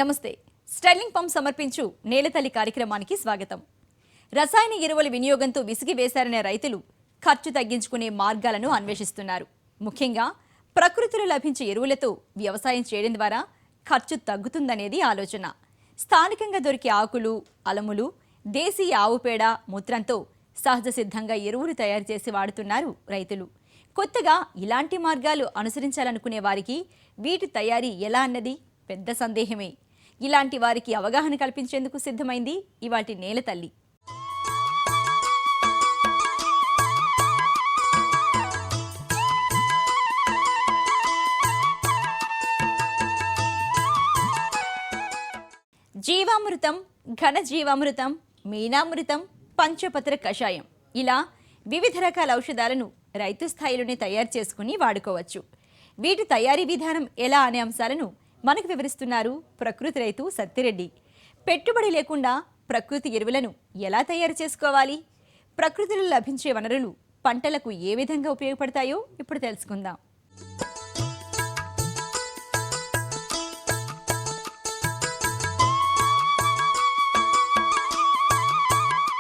నమస్తే. Styling pump సమర్పించు నేలతల్లి కార్యక్రమానికి స్వాగతం. రసాయన ఎరువుల వినియోగంతో విసిగి వేశారనే రైతులు ఖర్చు తగ్గించుకునే మార్గాలను అన్వేషిస్తున్నారు. ముఖ్యంగా ప్రకృతిలో లభించే ఎరువులతో వ్యవసాయం చేయడం ద్వారా ఖర్చు తగ్గుతుందనేది ఆలోచన. స్థానికంగా దొరికే ఆకులు, అలములు, దేశీయ ఆవు పేడ, మూత్రంతో సహజ సిద్ధంగా ఎరువులు తయారు చేసి వాడుతున్నారు రైతులు. కొత్తగా ఇలాంటి మార్గాలు అనుసరించాలనుకునే వారికి వీటి తయారీ ఎలా అన్నది పెద్ద సందేహమే. ఇలాంటి వారికి అవగాహన కల్పించేందుకు సిద్ధమైంది ఇవాల్టి నేలతల్లి. జీవామృతం, ఘన జీవామృతం, మీనామృతం, పంచపత్ర కషాయం, ఇలా వివిధ రకాల ఔషధాలను రైతు స్థాయిలోనే తయారు చేసుకుని వాడుకోవచ్చు. వీటి తయారీ విధానం ఎలా అనే అంశాలను మనకు వివరిస్తున్నారు ప్రకృతి రైతు సత్తిరెడ్డి. పెట్టుబడి లేకుండా ప్రకృతి ఎరువులను ఎలా తయారు చేసుకోవాలి, ప్రకృతిలో లభించే వనరులు పంటలకు ఏ విధంగా ఉపయోగపడతాయో ఇప్పుడు తెలుసుకుందాం.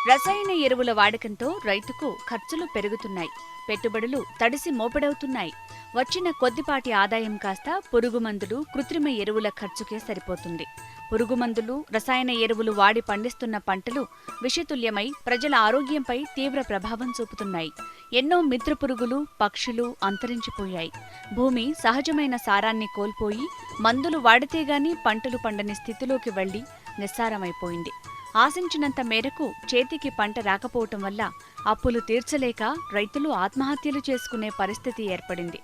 రసాయన ఎరువుల వాడకంతో రైతుకు ఖర్చులు పెరుగుతున్నాయి, పెట్టుబడులు తడిసి మోపెడవుతున్నాయి. వచ్చిన కొద్దిపాటి ఆదాయం కాస్త పురుగుమందులు, కృత్రిమ ఎరువుల ఖర్చుకే సరిపోతుంది. పురుగుమందులు, రసాయన ఎరువులు వాడి పండిస్తున్న పంటలు విషతుల్యమై ప్రజల ఆరోగ్యంపై తీవ్ర ప్రభావం చూపుతున్నాయి. ఎన్నో మిత్ర పురుగులు, పక్షులు అంతరించిపోయాయి. భూమి సహజమైన సారాన్ని కోల్పోయి మందులు వాడితేగాని పంటలు పండని స్థితిలోకి వెళ్లి నిస్సారమైపోయింది. ఆశించినంత మేరకు చేతికి పంట రాకపోవటం వల్ల అప్పులు తీర్చలేక రైతులు ఆత్మహత్యలు చేసుకునే పరిస్థితి ఏర్పడింది.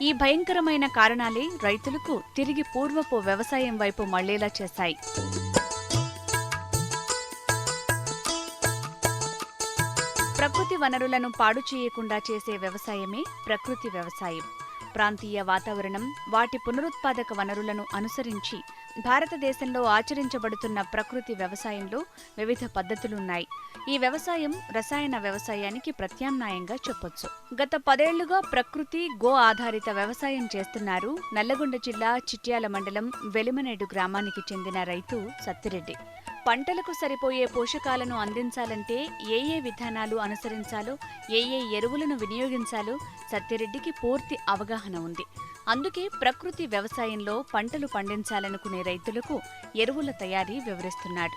ఈ భయంకరమైన కారణాలే రైతులకు తిరిగి పూర్వపు వ్యవసాయం వైపు మళ్లేలా చేశాయి. ప్రకృతి వనరులను పాడు చేయకుండా చేసే వ్యవసాయమే ప్రకృతి వ్యవసాయం. ప్రాంతీయ వాతావరణం, వాటి పునరుత్పాదక వనరులను అనుసరించి భారతదేశంలో ఆచరించబడుతున్న ప్రకృతి వ్యవసాయంలో వివిధ పద్ధతులున్నాయి. ఈ వ్యవసాయం రసాయన వ్యవసాయానికి ప్రత్యామ్నాయంగా చెప్పొచ్చు. గత 10 ఏళ్లుగా ప్రకృతి, గో ఆధారిత వ్యవసాయం చేస్తున్నారు నల్లగొండ జిల్లా చిట్యాల మండలం వెలిమనేడు గ్రామానికి చెందిన రైతు సత్తిరెడ్డి. పంటలకు సరిపోయే పోషకాలను అందించాలంటే ఏ విధానాలు అనుసరించాలో, ఏ ఎరువులను వినియోగించాలో సత్తిరెడ్డికి పూర్తి అవగాహన ఉంది. అందుకే ప్రకృతి వ్యవసాయంలో పంటలు పండించాలనుకునే రైతులకు ఎరువుల తయారీ వివరిస్తున్నాడు.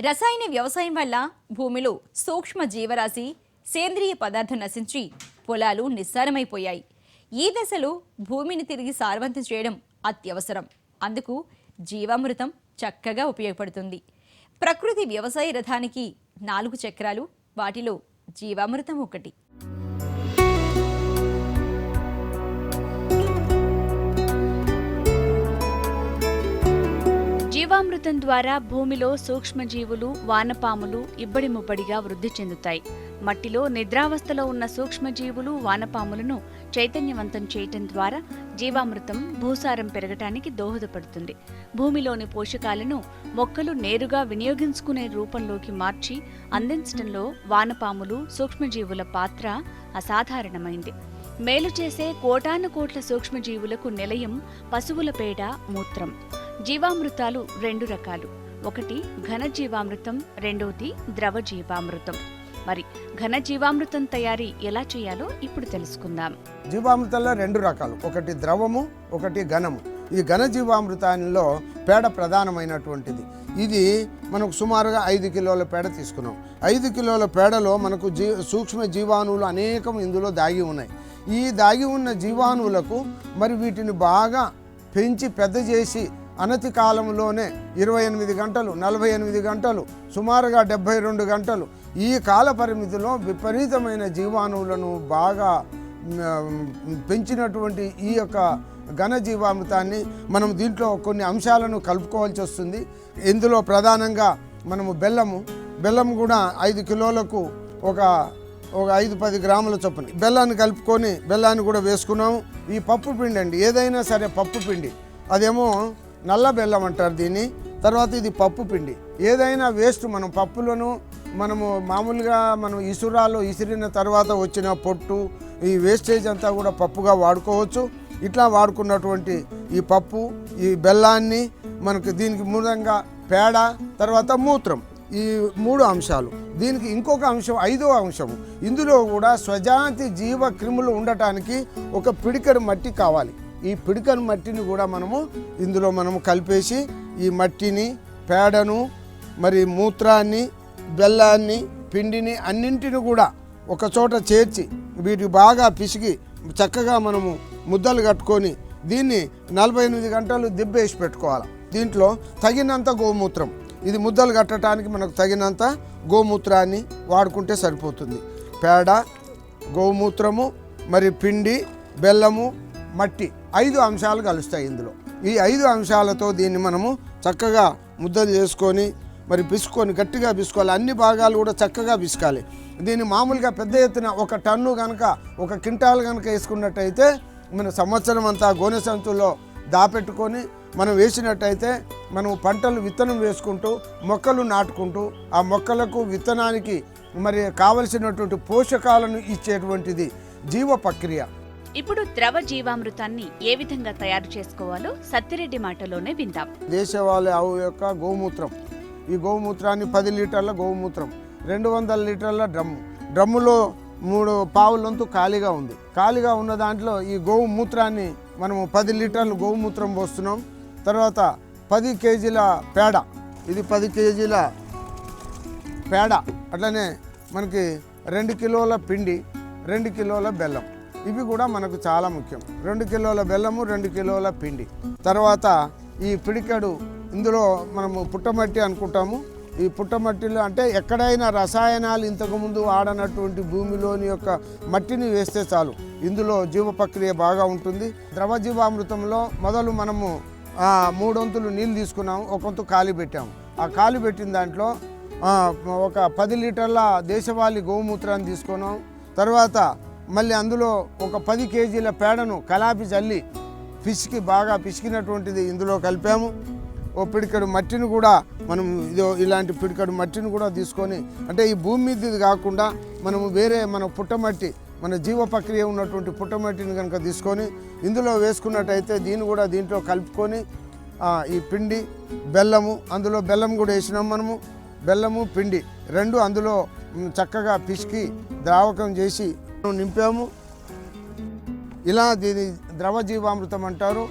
రసాయన వ్యవసాయం వల్ల భూమిలో సూక్ష్మ జీవరాశి, సేంద్రియ పదార్థం నశించి పొలాలు నిస్సారమైపోయాయి. ఈ దశలో భూమిని తిరిగి సారవంతం చేయడం అత్యవసరం. అందుకు జీవామృతం చక్కగా ఉపయోగపడుతుంది. ప్రకృతి వ్యవసాయ రథానికి 4 చక్రాలు, వాటిలో జీవామృతం ఒకటి. జీవామృతం ద్వారా భూమిలో సూక్ష్మజీవులు, వానపాములు ఇబ్బడి ముబ్బడిగా వృద్ధి చెందుతాయి. మట్టిలో నిద్రావస్థలో ఉన్న సూక్ష్మజీవులు, వానపాములను చైతన్యవంతం చేయటం ద్వారా జీవామృతం భూసారం పెరగటానికి దోహదపడుతుంది. భూమిలోని పోషకాలను మొక్కలు నేరుగా వినియోగించుకునే రూపంలోకి మార్చి అందించడంలో వానపాములు, సూక్ష్మజీవుల పాత్ర అసాధారణమైంది. మేలు చేసే కోటాను కోట్ల సూక్ష్మజీవులకు నిలయం పశువుల పేడ, మూత్రం. జీవామృతాలు 2 రకాలు. ఒకటి ఘన జీవామృతం, రెండోది ద్రవ జీవామృతం. మరి ఘన జీవామృతం తయారీ ఎలా చేయాలో ఇప్పుడు తెలుసుకుందాం. జీవామృతంలో 2 రకాలు, ఒకటి ద్రవము, ఒకటి ఘనము. ఈ ఘన జీవామృతంలో పేడ ప్రధానమైనటువంటిది. ఇది మనకు సుమారుగా 5 కిలోల పేడ తీసుకున్నాం. 5 కిలోల పేడలో మనకు సూక్ష్మ జీవాణువులు అనేకం ఇందులో దాగి ఉన్నాయి. ఈ దాగి ఉన్న జీవాణువులకు మరి వీటిని బాగా పెంచి పెద్ద చేసి అనతి కాలంలోనే 28 గంటలు, 48 గంటలు, సుమారుగా 72 గంటలు, ఈ కాల పరిమితిలో విపరీతమైన జీవాణువులను బాగా పెంచినటువంటి ఈ యొక్క ఘన జీవామృతాన్ని మనం దీంట్లో కొన్ని అంశాలను కలుపుకోవాల్సి వస్తుంది. ఇందులో ప్రధానంగా మనము బెల్లము కూడా 5 కిలోలకు ఒక 5-10 గ్రాముల చొప్పున బెల్లాన్ని కలుపుకొని బెల్లాన్ని కూడా వేసుకున్నాము. ఈ పప్పు పిండి అండి, ఏదైనా సరే పప్పు పిండి, అదేమో నల్ల బెల్లం అంటారు దీన్ని. తర్వాత ఇది పప్పు పిండి. ఏదైనా వేస్ట్ మనం పప్పులను మనము మామూలుగా మనం ఇసురాలో ఇసిరిన తర్వాత వచ్చిన పొట్టు ఈ వేస్టేజ్ అంతా కూడా పప్పుగా వాడుకోవచ్చు. ఇట్లా వాడుకున్నటువంటి ఈ పప్పు ఈ బెల్లాన్ని మనకు దీనికి మూలంగా పేడ తర్వాత మూత్రం ఈ 3 అంశాలు. దీనికి ఇంకొక అంశం 5వ అంశము, ఇందులో కూడా స్వజాతి జీవ క్రిములు ఉండటానికి ఒక పిడికెడు మట్టి కావాలి. ఈ పిడికెడు మట్టిని కూడా ఇందులో మనము కలిపేసి ఈ మట్టిని పేడను మరి మూత్రాన్ని బెల్లాన్ని పిండిని అన్నింటిని కూడా ఒక చోట చేర్చి వీటికి బాగా పిసికి చక్కగా మనము ముద్దలు కట్టుకొని దీన్ని 48 గంటలు దిబ్బేసి పెట్టుకోవాలి. దీంట్లో తగినంత గోమూత్రం, ఇది ముద్దలు కట్టడానికి మనకు తగినంత గోమూత్రాన్ని వాడుకుంటే సరిపోతుంది. పేడ, గోమూత్రము, మరి పిండి, బెల్లము, మట్టి 5 అంశాలు కలుస్తాయి ఇందులో. ఈ 5 అంశాలతో దీన్ని మనము చక్కగా ముద్దలు చేసుకొని మరి పిసుకొని గట్టిగా పిసుకోవాలి. అన్ని భాగాలు కూడా చక్కగా పిసకాలి. దీన్ని మామూలుగా పెద్ద ఎత్తున 1 టన్ను కనుక 1 క్వింటాల్ కనుక వేసుకున్నట్టయితే మన సంవత్సరం అంతా గోనె సంచుల్లో దాపెట్టుకొని మనం వేసినట్టయితే మనం పంటలు విత్తనం వేసుకుంటూ మొక్కలు నాటుకుంటూ ఆ మొక్కలకు విత్తనానికి మరి కావలసినటువంటి పోషకాలను ఇచ్చేటువంటిది జీవ ప్రక్రియ. ఇప్పుడు ద్రవ జీవామృతాన్ని ఏ విధంగా తయారు చేసుకోవాలో సత్యరెడ్డి మాటలోనే విందాం. దేశవాళీ ఆవు యొక్క గోమూత్రం, ఈ గోమూత్రాన్ని 10 లీటర్ల గోమూత్రం 200 లీటర్ల డ్రమ్ములో 3 పావులంతు ఖాళీగా ఉంది. ఖాళీగా ఉన్న దాంట్లో ఈ గోమూత్రాన్ని మనము 10 లీటర్లు గోమూత్రం పోస్తున్నాం. తర్వాత 10 కేజీల పేడ, ఇది 10 కేజీల పేడ. అట్లనే మనకి 2 కిలోల పిండి, 2 కిలోల బెల్లం, ఇవి కూడా మనకు చాలా ముఖ్యం. 2 కిలోల బెల్లము, 2 కిలోల పిండి. తర్వాత ఈ పిడికెడు, ఇందులో మనము పుట్టమట్టి అనుకుంటాము. ఈ పుట్టమట్టిలో అంటే ఎక్కడైనా రసాయనాలు ఇంతకుముందు వాడనటువంటి భూమిలోని యొక్క మట్టిని వేస్తే చాలు, ఇందులో జీవ ప్రక్రియ బాగా ఉంటుంది. ద్రవ జీవామృతంలో మొదలు మనము 3 వంతులు నీళ్ళు తీసుకున్నాము, 1 వంతు ఖాళీ పెట్టాము. ఆ ఖాళీ పెట్టిన దాంట్లో ఒక 10 లీటర్ల దేశవాళీ గోమూత్రాన్ని తీసుకున్నాం. తర్వాత మళ్ళీ అందులో ఒక 10 కేజీల పేడను కలాపి జల్లి బాగా పిసికినటువంటిది ఇందులో కలిపాము. ఓ పిడికెడు మట్టిని కూడా మనం ఇలాంటి పిడికెడు మట్టిని కూడా తీసుకొని, అంటే ఈ భూమి మీదది కాకుండా మనము వేరే మన పుట్టమట్టి, మన జీవ ప్రక్రియ ఉన్నటువంటి పుట్టమట్టిని కనుక తీసుకొని ఇందులో వేసుకున్నట్టయితే దీన్ని కూడా దీంట్లో కలుపుకొని ఈ పిండి బెల్లము, అందులో బెల్లం కూడా వేసినాం మనము. బెల్లము పిండి 2 అందులో చక్కగా పిసికి ద్రావకం చేసి నింపాము. ఇలా దీని ద్రవ జీవామృతం అంటారు.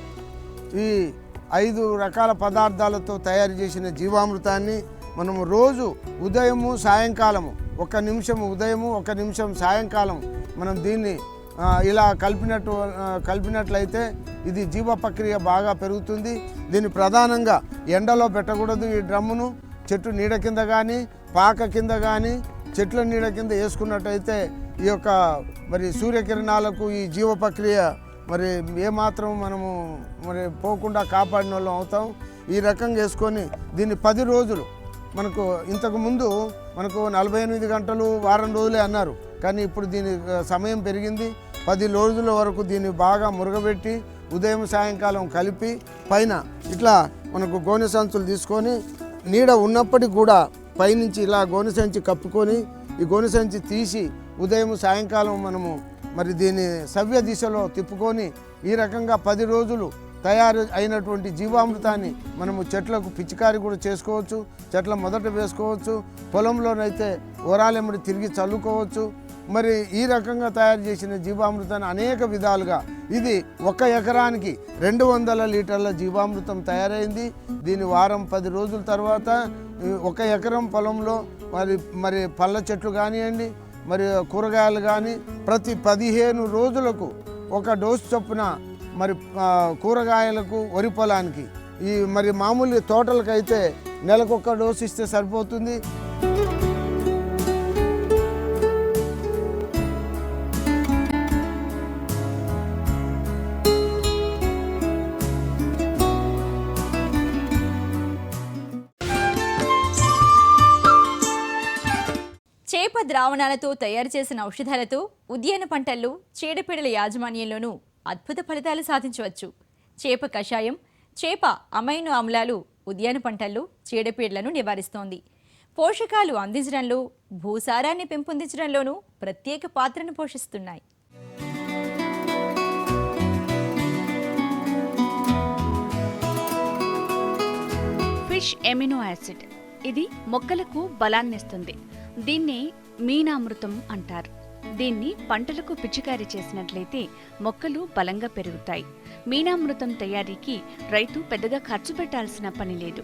ఈ 5 రకాల పదార్థాలతో తయారు చేసిన జీవామృతాన్ని మనము రోజు ఉదయము సాయంకాలము 1 నిమిషం ఉదయము 1 నిమిషం సాయంకాలం మనం దీన్ని ఇలా కలిపినట్లయితే ఇది జీవ ప్రక్రియ బాగా పెరుగుతుంది. దీన్ని ప్రధానంగా ఎండలో పెట్టకూడదు. ఈ డ్రమ్మును చెట్టు నీడ కింద కానీ పాక కింద కానీ చెట్ల నీడ కింద వేసుకున్నట్టయితే ఈ యొక్క మరి సూర్యకిరణాలకు ఈ జీవ ప్రక్రియ మరి ఏమాత్రం మనము మరి పోకుండా కాపాడిన వాళ్ళం అవుతాం. ఈ రకంగా వేసుకొని దీన్ని 10 రోజులు, మనకు ఇంతకుముందు మనకు 48 గంటలు వారం రోజులే అన్నారు, కానీ ఇప్పుడు దీని సమయం పెరిగింది. 10 రోజుల వరకు దీన్ని బాగా మురగబెట్టి ఉదయం సాయంకాలం కలిపి పైన ఇట్లా మనకు గోనె సంచులు తీసుకొని నీడ ఉన్నప్పటికి కూడా పైనుంచి ఇలా గోనె సంచి కప్పుకొని ఈ గోనె సంచి తీసి ఉదయం సాయంకాలం మనము మరి దీన్ని సవ్య దిశలో తిప్పుకొని ఈ రకంగా 10 రోజులు తయారు అయినటువంటి జీవామృతాన్ని మనము చెట్లకు పిచికారి కూడా చేసుకోవచ్చు. చెట్ల మొదట వేసుకోవచ్చు, పొలంలోనైతే ఓరాలెమ్మడి తిరిగి చల్లుకోవచ్చు. మరి ఈ రకంగా తయారు చేసిన జీవామృతాన్ని అనేక విధాలుగా ఇది 1 ఎకరానికి 200 లీటర్ల జీవామృతం తయారైంది. దీని వారం 10 రోజుల తర్వాత 1 ఎకరం పొలంలో మరి పళ్ళ చెట్లు కానివ్వండి, మరి కూరగాయలు కానీ ప్రతి 15 రోజులకు 1 డోసు చొప్పున మరి కూరగాయలకు వరి పొలానికి, ఈ మరి మామూలు తోటలకైతే నెలకు 1 డోసు ఇస్తే సరిపోతుంది. చేప ద్రావణాలతో తయారు చేసిన ఔషధాలతో ఉద్యాన పంటల్లో చీడపీడల యాజమాన్యంలోనూ అద్భుత ఫలితాలు సాధించవచ్చు. చేప కషాయం, చేప అమైనో ఆమ్లాలు ఉద్యాన పంటల్లో చీడపీడలను నివారిస్తోంది. పోషకాలు అందించడంలో, భూసారాన్ని పెంపొందించడంలోనూ ప్రత్యేక పాత్రను పోషిస్తున్నాయి. ఫిష్ ఎమినో యాసిడ్ ఇది మొక్కలకు బలాన్నిస్తుంది. దీన్ని మీనామృతం అంటారు. దీన్ని పంటలకు పిచికారీ చేసినట్లయితే మొక్కలు బలంగా పెరుగుతాయి. మీనామృతం తయారీకి రైతు పెద్దగా ఖర్చు పెట్టాల్సిన పని లేదు.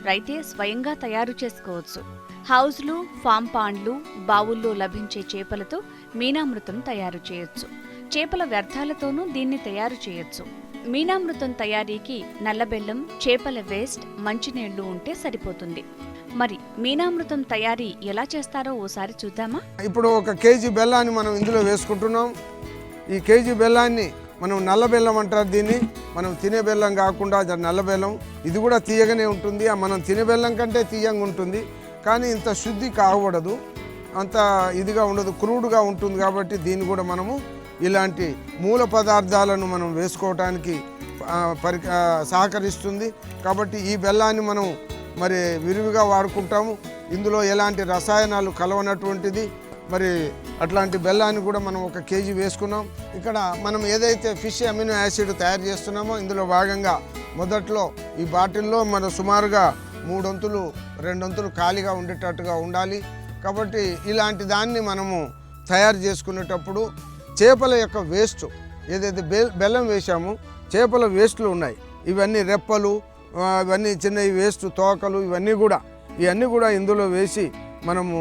రైతే స్వయంగా తయారు చేసుకోవచ్చు. హౌజ్లు, ఫామ్ పాండ్లు, బావుల్లో లభించే చేపలతో మీనామృతం తయారు చేయొచ్చు. చేపల వ్యర్థాలతోనూ దీన్ని తయారు చేయొచ్చు. మీనామృతం తయారీకి నల్లబెల్లం, చేపల వేస్ట్, మంచినీళ్లు ఉంటే సరిపోతుంది. మరి మీనామృతం తయారీ ఎలా చేస్తారో ఓసారి చూద్దామా? ఇప్పుడు 1 కేజీ బెల్లాన్ని మనం ఇందులో వేసుకుంటున్నాం. ఈ కేజీ బెల్లాన్ని మనం నల్ల బెల్లం అంటారు. దీన్ని మనం తినే బెల్లం కాకుండా నల్ల బెల్లం. ఇది కూడా తీయగానే ఉంటుంది. మనం తినే బెల్లం కంటే తీయంగా ఉంటుంది. కానీ ఇంత శుద్ధి కాకూడదు, అంత ఇదిగా ఉండదు, క్రూడ్గా ఉంటుంది. కాబట్టి దీన్ని కూడా మనము ఇలాంటి మూల పదార్థాలను మనం వేసుకోవటానికి సహకరిస్తుంది. కాబట్టి ఈ బెల్లాన్ని మనం మరి విరివిగా వాడుకుంటాము. ఇందులో ఎలాంటి రసాయనాలు కలవనటువంటిది. మరి అట్లాంటి బెల్లాన్ని కూడా మనం 1 కేజీ వేసుకున్నాం. ఇక్కడ మనం ఏదైతే ఫిష్ అమినో యాసిడ్ తయారు చేస్తున్నామో ఇందులో భాగంగా మొదట్లో ఈ బాటిల్లో మనం సుమారుగా 3 వంతులు 2 వంతులు ఖాళీగా ఉండేటట్టుగా ఉండాలి. కాబట్టి ఇలాంటి దాన్ని మనము తయారు చేసుకునేటప్పుడు చేపల యొక్క వేస్ట్ ఏదైతే బెల్లం వేసామో చేపల వేస్ట్లు ఉన్నాయి. ఇవన్నీ రెప్పలు, ఇవన్నీ చిన్న వేస్ట్, తోకలు, ఇవన్నీ కూడా ఇందులో వేసి మనము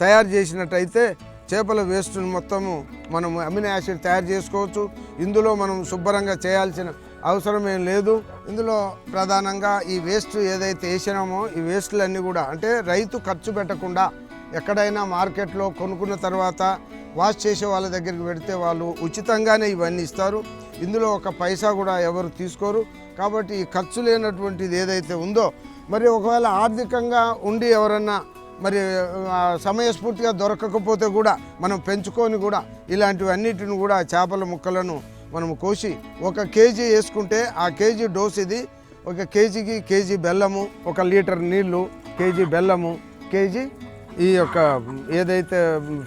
తయారు చేసినట్టయితే చేపల వేస్ట్ను మొత్తము మనము అమినో యాసిడ్ తయారు చేసుకోవచ్చు. ఇందులో మనం శుభ్రంగా చేయాల్సిన అవసరం ఏం లేదు. ఇందులో ప్రధానంగా ఈ వేస్ట్ ఏదైతే వేసినామో ఈ వేస్ట్లన్నీ కూడా అంటే రైతు ఖర్చు పెట్టకుండా ఎక్కడైనా మార్కెట్లో కొనుక్కున్న తర్వాత వాష్ చేసే వాళ్ళ దగ్గరికి పెడితే వాళ్ళు ఉచితంగానే ఇవన్నీ ఇస్తారు. ఇందులో 1 పైసా కూడా ఎవరు తీసుకోరు. కాబట్టి ఈ ఖర్చు లేనటువంటిది ఏదైతే ఉందో మరి ఒకవేళ ఆర్థికంగా ఉండి ఎవరన్నా మరి సమయస్ఫూర్తిగా దొరకకపోతే కూడా మనం పెంచుకొని కూడా ఇలాంటివన్నిటిని కూడా చేపల ముక్కలను మనము కోసి 1 కేజీ వేసుకుంటే ఆ కేజీ డోస్ ఇది. 1 కేజీకి కేజీ బెల్లము, 1 లీటర్ నీళ్లు, కేజీ బెల్లము, కేజీ ఈ యొక్క ఏదైతే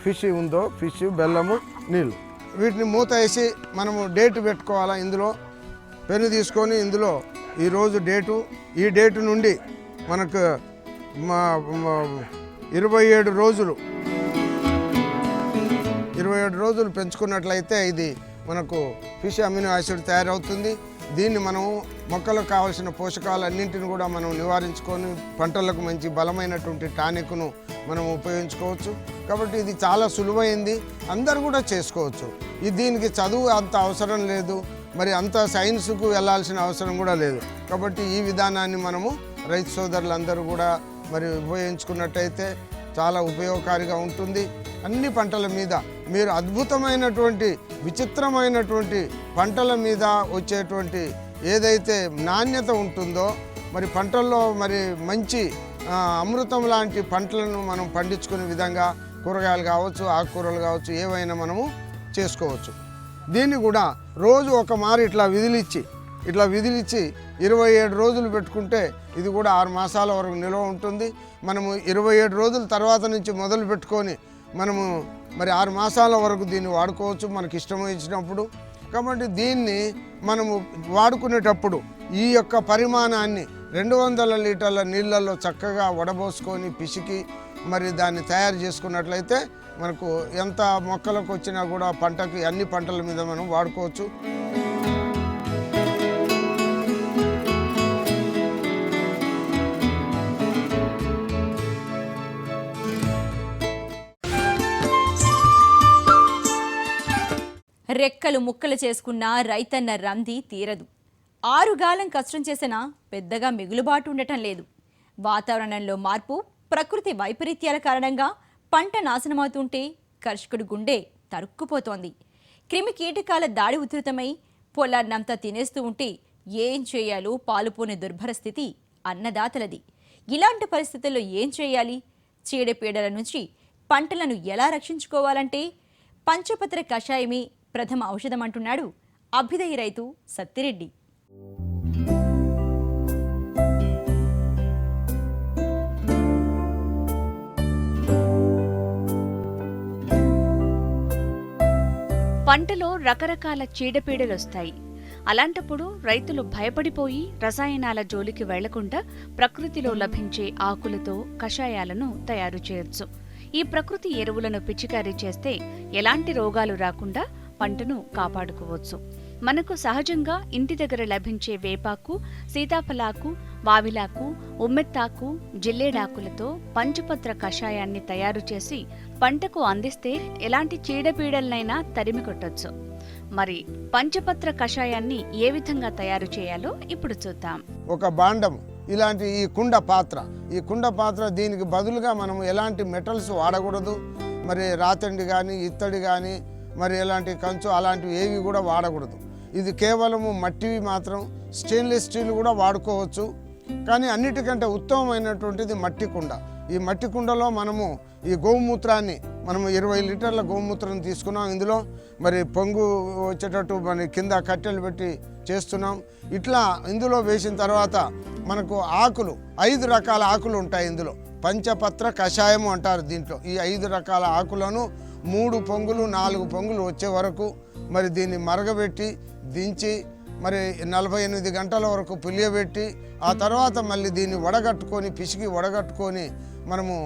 ఫిష్ ఉందో ఫిష్, బెల్లము, నీళ్ళు, వీటిని మూత వేసి మనము డేట్ పెట్టుకోవాలా. ఇందులో పెన్ను తీసుకొని ఇందులో ఈరోజు డేటు, ఈ డేటు నుండి మనకు 27 రోజులు 27 రోజులు పెంచుకున్నట్లయితే ఇది మనకు ఫిష్ అమినో యాసిడ్ తయారవుతుంది. దీన్ని మనము మొక్కలకు కావాల్సిన పోషకాలన్నింటిని కూడా మనం నివారించుకొని పంటలకు మంచి బలమైనటువంటి టానిక్ను మనం ఉపయోగించుకోవచ్చు. కాబట్టి ఇది చాలా సులువైంది, అందరూ కూడా చేసుకోవచ్చు. దీనికి చదువు అంత అవసరం లేదు, మరి అంత సైన్స్కు వెళ్ళాల్సిన అవసరం కూడా లేదు. కాబట్టి ఈ విధానాన్ని మనము రైతు సోదరులందరూ కూడా మరి ఉపయోగించుకున్నట్టయితే చాలా ఉపయోగకారిగా ఉంటుంది. అన్ని పంటల మీద మీరు అద్భుతమైనటువంటి విచిత్రమైనటువంటి పంటల మీద వచ్చేటువంటి ఏదైతే నాణ్యత ఉంటుందో మరి పంటల్లో మరి మంచి అమృతం లాంటి పంటలను మనం పండించుకునే విధంగా కూరగాయలు కావచ్చు, ఆకుకూరలు కావచ్చు, ఏవైనా మనము చేసుకోవచ్చు. దీన్ని కూడా రోజు 1 మారు ఇట్లా విదిలిచ్చి 27 రోజులు పెట్టుకుంటే ఇది కూడా 6 మాసాల వరకు నిల్వ ఉంటుంది. మనము 27 రోజుల తర్వాత నుంచి మొదలు పెట్టుకొని మనము మరి 6 మాసాల వరకు దీన్ని వాడుకోవచ్చు మనకి ఇష్టమైనప్పుడు. కాబట్టి దీన్ని మనము వాడుకునేటప్పుడు ఈ యొక్క పరిమాణాన్ని 200 లీటర్ల నీళ్ళల్లో చక్కగా వడబోసుకొని పిసికి మరి దాన్ని తయారు చేసుకున్నట్లయితే మనకు ఎంత మొక్కలకు వచ్చినా కూడా పంటకి అన్ని పంటల మీద మనం వాడుకోవచ్చు. రెక్కలు ముక్కలు చేసుకున్న రైతన్న రంది తీరదు. 6 గాలం కష్టం చేసినా పెద్దగా మిగులుబాటు ఉండటం లేదు. వాతావరణంలో మార్పు, ప్రకృతి వైపరీత్యాల కారణంగా పంట నాశనమవుతుంటే కర్షకుడి గుండె తరుక్కుపోతోంది. క్రిమి కీటకాల దాడి ఉధృతమై పొలాన్నంతా తినేస్తూ ఉంటే ఏం చేయాలో పాలుపోని దుర్భర స్థితి అన్నదాతలది. ఇలాంటి పరిస్థితుల్లో ఏం చేయాలి? చీడపీడల నుంచి పంటలను ఎలా రక్షించుకోవాలంటే పంచపత్ర కషాయమే ప్రథమ ఔషధం అంటున్నాడు అభ్యుదయ రైతు సత్తిరెడ్డి. పంటలో రకరకాల చీడపీడలొస్తాయి. అలాంటప్పుడు రైతులు భయపడిపోయి రసాయనాల జోలికి వెళ్లకుండా ప్రకృతిలో లభించే ఆకులతో కషాయాలను తయారు చేయొచ్చు. ఈ ప్రకృతి ఎరువులను పిచికారీ చేస్తే ఎలాంటి రోగాలు రాకుండా పంటను కాపాడుకోవచ్చు. మనకు సహజంగా ఇంటి దగ్గర లభించే వేపాకు, సీతాఫలాకు, వావిలాకు, ఉమ్మెత్తాకు, జిల్లేడాకులతో పంచపత్ర కషాయాన్ని తయారు చేసి పంటకు అందిస్తే ఎలాంటి చీడపీడలనైనా తరిమి కొట్టొచ్చు. మరి పంచపత్ర కషాయాన్ని ఏ విధంగా తయారు చేయాలో ఇప్పుడు చూద్దాం. ఒక బాండం ఇలాంటి ఈ కుండ పాత్ర దీనికి బదులుగా మనం ఎలాంటి మెటల్స్ వాడకూడదు. మరి రాతండి కానీ ఇత్తడి కానీ మరి ఎలాంటి కంచు అలాంటివి ఏవి కూడా వాడకూడదు. ఇది కేవలము మట్టివి మాత్రం. స్టెయిన్లెస్ స్టీల్ కూడా వాడుకోవచ్చు. కానీ అన్నిటికంటే ఉత్తమమైనటువంటిది మట్టి కుండ. ఈ మట్టి కుండలో మనము ఈ గోమూత్రాన్ని 20 లీటర్ల గోమూత్రం తీసుకున్నాం. ఇందులో మరి పొంగు వచ్చేటట్టు మన కింద కట్టెలు పెట్టి చేస్తున్నాం. ఇట్లా ఇందులో వేసిన తర్వాత మనకు ఆకులు 5 రకాల ఆకులు ఉంటాయి. ఇందులో పంచపత్ర కషాయము అంటారు. దీంట్లో ఈ 5 రకాల ఆకులను 3 పొంగులు 4 పొంగులు వచ్చే వరకు మరి దీన్ని మరగబెట్టి దించి మరి 48 గంటల వరకు పులియబెట్టి ఆ తర్వాత మళ్ళీ దీన్ని పిసికి వడగట్టుకొని మనము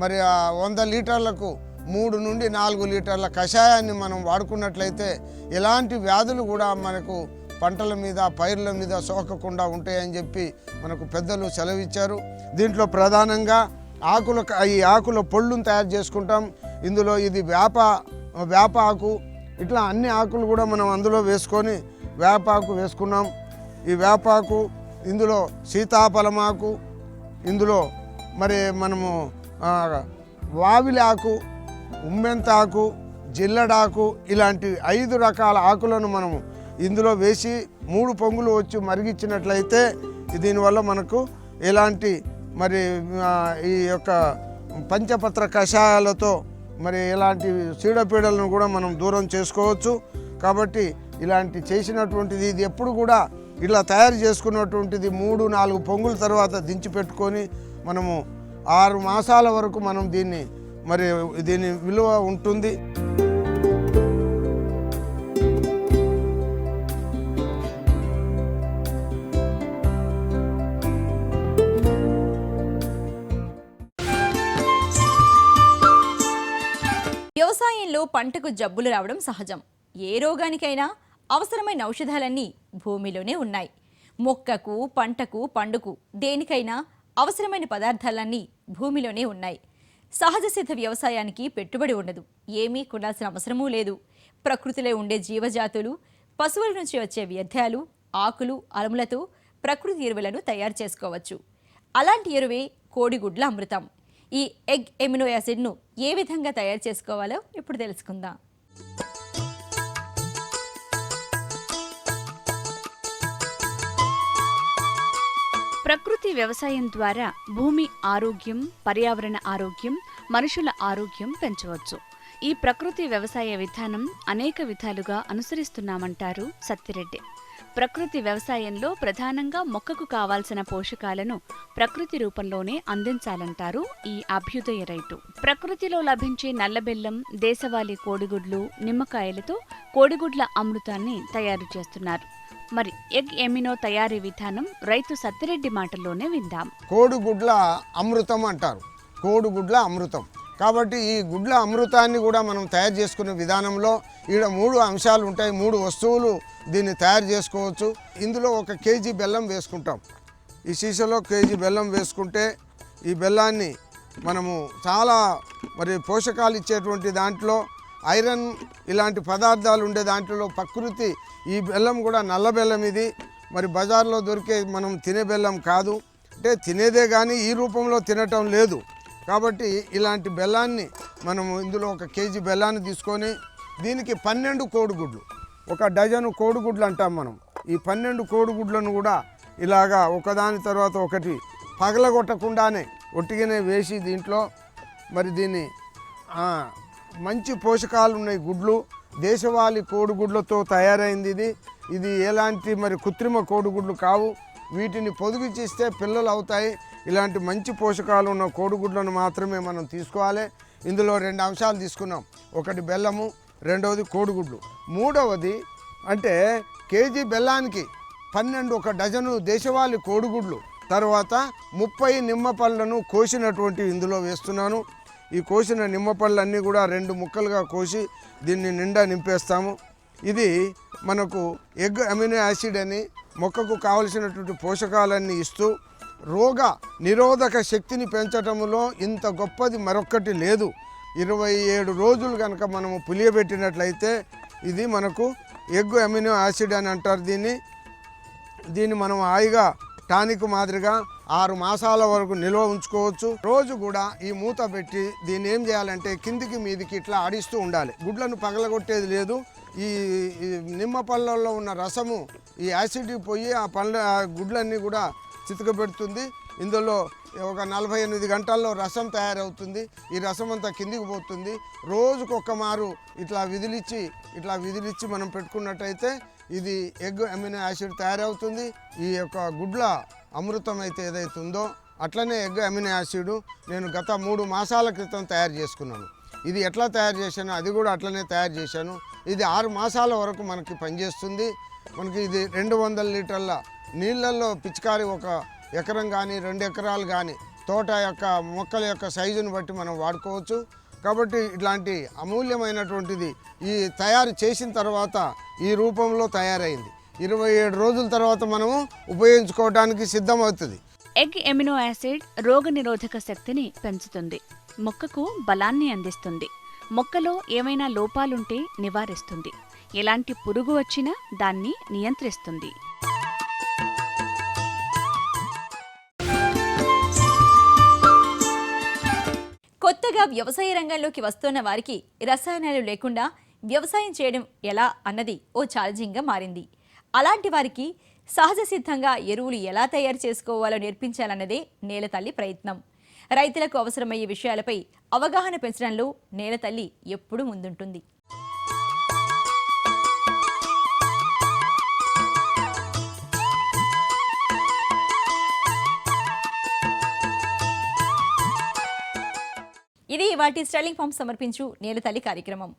మరి 100 లీటర్లకు 3 నుండి 4 లీటర్ల కషాయాన్ని మనం వాడుకున్నట్లయితే ఎలాంటి వ్యాధులు కూడా మనకు పంటల మీద పైర్ల మీద సోకకుండా ఉంటాయని చెప్పి మనకు పెద్దలు సెలవిచ్చారు. దీంట్లో ప్రధానంగా ఈ ఆకుల పొళ్ళును తయారు చేసుకుంటాం. ఇందులో ఇది వేప ఆకు, ఇట్లా అన్ని ఆకులు కూడా మనం అందులో వేసుకొని వేపాకు వేసుకున్నాం. ఈ వేపాకు, ఇందులో సీతాఫలమాకు, ఇందులో మరి మనము వావిలాకు, ఉమ్మెంతాకు, జిల్లడాకు ఇలాంటి 5 రకాల ఆకులను మనము ఇందులో వేసి 3 పొంగులు వచ్చి మరిగించినట్లయితే దీనివల్ల మనకు ఎలాంటి మరి ఈ యొక్క పంచపత్ర కషాయాలతో మరి ఎలాంటి చీడపీడలను కూడా మనం దూరం చేసుకోవచ్చు. కాబట్టి ఇలాంటి చేసినటువంటిది ఇది ఎప్పుడు కూడా ఇలా తయారు చేసుకున్నటువంటిది 3-4 పొంగుల తర్వాత దించి పెట్టుకొని మనము 6 మాసాల వరకు మనం దీని విలువ ఉంటుంది. వ్యవసాయంలో పంటకు జబ్బులు రావడం సహజం. ఏ రోగానికైనా అవసరమైన ఔషధాలన్నీ భూమిలోనే ఉన్నాయి. మొక్కకు, పంటకు, పండుకు దేనికైనా అవసరమైన పదార్థాలన్నీ భూమిలోనే ఉన్నాయి. సహజ సిద్ధ వ్యవసాయానికి పెట్టుబడి ఉండదు, ఏమీ కొనాల్సిన అవసరమూ లేదు. ప్రకృతిలో ఉండే జీవజాతులు, పశువుల నుంచి వచ్చే వ్యర్థాలు, ఆకులు, అలములతో ప్రకృతి ఎరువులను తయారు చేసుకోవచ్చు. అలాంటి ఎరువే కోడిగుడ్ల అమృతం. ఈ ఎగ్ ఎమినో యాసిడ్ను ఏ విధంగా తయారు చేసుకోవాలో ఇప్పుడు తెలుసుకుందాం. ప్రకృతి వ్యవసాయం ద్వారా భూమి ఆరోగ్యం, పర్యావరణ ఆరోగ్యం, మనుషుల ఆరోగ్యం పెంచవచ్చు. ఈ ప్రకృతి వ్యవసాయ విధానం అనేక విధాలుగా అనుసరిస్తున్నామంటారు సత్తిరెడ్డి. ప్రకృతి వ్యవసాయంలో ప్రధానంగా మొక్కకు కావాల్సిన పోషకాలను ప్రకృతి రూపంలోనే అందించాలంటారు ఈ అభ్యుదయ రైతు. ప్రకృతిలో లభించే నల్లబెల్లం, దేశవాళీ కోడిగుడ్లు, నిమ్మకాయలతో కోడిగుడ్ల అమృతాన్ని తయారు చేస్తున్నారు. మరి ఎగ్ ఎమినో తయారీ విధానం రైతు సత్తిరెడ్డి మాటల్లోనే విందాం. కోడిగుడ్ల అమృతం అంటారు. కోడిగుడ్ల అమృతం. కాబట్టి ఈ గుడ్ల అమృతాన్ని కూడా మనం తయారు చేసుకునే విధానంలో ఈడ 3 అంశాలు ఉంటాయి. 3 వస్తువులు దీన్ని తయారు చేసుకోవచ్చు. ఇందులో 1 కేజీ బెల్లం వేసుకుంటాం. ఈ సీసాలో కేజీ బెల్లం వేసుకుంటే ఈ బెల్లాన్ని మనము చాలా మరి పోషకాలు ఇచ్చేటువంటి దాంట్లో ఐరన్ ఇలాంటి పదార్థాలు ఉండే దాంట్లో ప్రకృతి ఈ బెల్లం కూడా నల్ల బెల్లం. ఇది మరి బజార్లో దొరికే మనం తినే బెల్లం కాదు. అంటే తినేదే కానీ ఈ రూపంలో తినటం లేదు. కాబట్టి ఇలాంటి బెల్లాన్ని మనము ఇందులో 1 కేజీ బెల్లాన్ని తీసుకొని దీనికి 12 కోడిగుడ్లు, 1 డజను కోడిగుడ్లు అంటాం మనం. ఈ 12 కోడిగుడ్లను కూడా ఇలాగా ఒకదాని తర్వాత ఒకటి పగలగొట్టకుండానే ఒట్టిగానే వేసి దీంట్లో మరి దీన్ని మంచి పోషకాలు ఉన్నాయి గుడ్లు. దేశవాళీ కోడిగుడ్లతో తయారైంది ఇది ఎలాంటి మరి కృత్రిమ కోడిగుడ్లు కావు. వీటిని పొదిగిచ్చిస్తే పిల్లలు అవుతాయి. ఇలాంటి మంచి పోషకాలు ఉన్న కోడిగుడ్లను మాత్రమే మనం తీసుకోవాలి. ఇందులో 2 అంశాలు తీసుకున్నాం. 1 బెల్లము, రెండవది కోడిగుడ్లు. మూడవది అంటే కేజీ బెల్లానికి 12 ఒక డజను దేశవాళీ కోడిగుడ్లు, తర్వాత 30 నిమ్మ పళ్ళను కోసినటువంటి ఇందులో వేస్తున్నాను. ఈ కోసిన నిమ్మ పళ్ళన్నీ కూడా 2 ముక్కలుగా కోసి దీన్ని నిండా నింపేస్తాము. ఇది మనకు ఎగ్ అమినో యాసిడ్ అని మొక్కకు కావలసినటువంటి పోషకాలన్నీ ఇస్తూ రోగ నిరోధక శక్తిని పెంచటంలో ఇంత గొప్పది మరొక్కటి లేదు. 27 రోజులు కనుక మనము పులియబెట్టినట్లయితే ఇది మనకు ఎగ్ అమినో యాసిడ్ అని అంటారు. దీన్ని మనం హాయిగా టానిక్ మాదిరిగా 6 మాసాల వరకు నిల్వ ఉంచుకోవచ్చు. రోజు కూడా ఈ మూత పెట్టి దీన్ని ఏం చేయాలంటే కిందికి మీదికి ఇట్లా ఆడిస్తూ ఉండాలి. గుడ్లను పగలగొట్టేది లేదు. ఈ నిమ్మ పళ్ళల్లో ఉన్న రసము ఈ యాసిడ్ పోయి ఆ గుడ్లన్నీ కూడా చితకబెడుతుంది. ఇందులో ఒక 48 గంటల్లో రసం తయారవుతుంది. ఈ రసం అంతా కిందికి పోతుంది. రోజుకొక మారు ఇట్లా విదిలిచ్చి మనం పెట్టుకున్నట్టయితే ఇది ఎగ్ అమినో యాసిడ్ తయారవుతుంది. ఈ యొక్క గుడ్ల అమృతం అయితే ఏదైతే ఉందో అట్లనే ఎగ్ అమినో యాసిడ్ నేను గత 3 మాసాల క్రితం తయారు చేసుకున్నాను. ఇది ఎట్లా తయారు చేశానో అది కూడా అట్లనే తయారు చేశాను. ఇది 6 మాసాల వరకు మనకి పనిచేస్తుంది. మనకి ఇది 200 లీటర్ల నీళ్ళల్లో పిచికారి 1 ఎకరం కానీ 2 ఎకరాలు కానీ తోట యొక్క మొక్కల యొక్క సైజును బట్టి మనం వాడుకోవచ్చు. కాబట్టి ఇట్లాంటి అమూల్యమైనటువంటిది ఈ తయారు చేసిన తర్వాత ఈ రూపంలో తయారైంది. 27 రోజుల తర్వాత మనము ఉపయోగించుకోవడానికి సిద్ధమవుతుంది. ఎగ్ ఎమినో యాసిడ్ రోగనిరోధక శక్తిని పెంచుతుంది, మొక్కకు బలాన్ని అందిస్తుంది, మొక్కలో ఏమైనా లోపాలుంటే నివారిస్తుంది, ఎలాంటి పురుగు వచ్చినా దాన్ని నియంత్రిస్తుంది. కొత్తగా వ్యవసాయ రంగంలోకి వస్తున్న వారికి రసాయనాలు లేకుండా వ్యవసాయం చేయడం ఎలా అన్నది ఓ ఛాలెంజింగ్గా మారింది. అలాంటి వారికి సహజ సిద్ధంగా ఎరువులు ఎలా తయారు చేసుకోవాలో నేర్పించాలన్నదే నేలతల్లి ప్రయత్నం. రైతులకు అవసరమయ్యే విషయాలపై అవగాహన పెంచడంలో నేలతల్లి ఎప్పుడూ ముందుంటుంది. ఇది వాటి స్టైలింగ్ ఫార్మ్ సమర్పించు నేలతల్లి కార్యక్రమం.